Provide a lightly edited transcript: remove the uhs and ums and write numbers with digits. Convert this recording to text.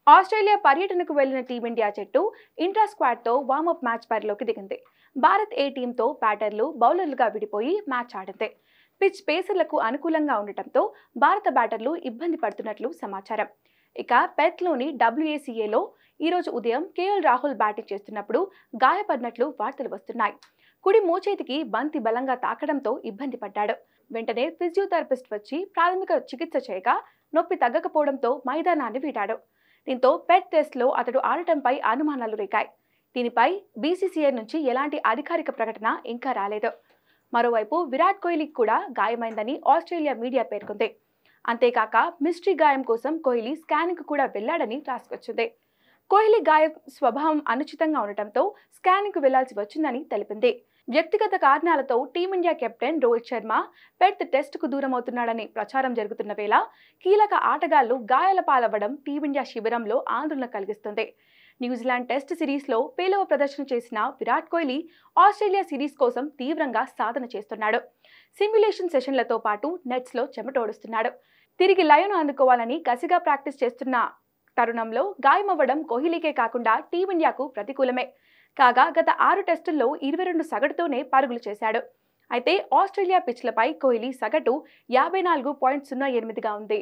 Australia పర్యటనకు వెళ్లిన team India జట్టు ఇంట్రా స్క్వాడ్తో వార్మప్ మ్యాచ్ బరిలోకి దిగింది. భారత్ ఏ టీంతో బ్యాటర్లు, బౌలర్లుగా విడిపోయి మ్యాచ్ ఆడింది. పిచ్ పేసర్లకు అనుకూలంగా ఉండటంతో భారత బ్యాటర్లు ఇబ్బంది పడుతున్నట్లు సమాచారం. ఇక పెర్త్లోని WACAలో ఈరోజు ఉదయం కేఎల్ రాహుల్ బ్యాటింగ్ చేస్తున్నప్పుడు గాయపడినట్లు వార్తలు వస్తున్నాయి. కుడి మోచేతికి బంతి బలంగా తాకడంతో ఇబ్బంది పడ్డాడు. వెంటనే ఫిజియోథెరపిస్ట్ వచ్చి ప్రాథమిక చికిత్స చేయగా నొప్పి తగ్గకపోవడంతో మైదానాన్ని వీడాడు. దీంతో పెర్త్ టెస్ట్లో అతడు ఆడటంపై అనుమానాలు రేగాయి. దీనిపై BCCI నుంచి ఎలాంటి అధికారిక ప్రకటన ఇంకా రాలేదు. మరోవైపు విరాట్ కోహ్లీకి కూడా గాయమైందని ఆస్ట్రేలియా మీడియా పేర్కొంది. అంతేకాక మిస్టరీ గాయం కోసం కోహ్లీ స్కానింగ్ కూడా వెళ్లాడని రాసుకొచ్చింది. కోహ్లీ గాయం స్వభావం అనుచితంగా ఉండటంతో స్కానింగ్కు వెళ్లాల్సి వచ్చిందని తెలిపింది. వ్యక్తిగత కారణాలతో team India captain Rohit Sharma Perth టెస్టుకు దూరమవుతున్నాడని ప్రచారం జరుగుతున్న వేళ కీలక ఆటగాళ్లు గాయాల పాలవ్వడం టీమిండియా శిబిరంలో ఆందోళన కలిగిస్తుంది. న్యూజిలాండ్ టెస్ట్ సిరీస్లో పేలవ ప్రదర్శన చేసిన విరాట్ కోహ్లీ ఆస్ట్రేలియా సిరీస్ కోసం తీవ్రంగా సాధన చేస్తున్నాడు. సిమ్యులేషన్ సెషన్లతో పాటు నెట్స్లో చెమటోడుస్తున్నాడు. తిరిగి లయను అందుకోవాలని కసిగా ప్రాక్టీస్ చేస్తున్న తరుణంలో గాయమవ్వడం కోహ్లీకే కాకుండా టీమిండియాకు ప్రతికూలమే. కాగా గత 6 టెస్టుల్లో 22 సగటుతోనే పరుగులు చేశాడు. అయితే ఆస్ట్రేలియా పిచ్లపై కోహ్లీ సగటు 54.08గా ఉంది.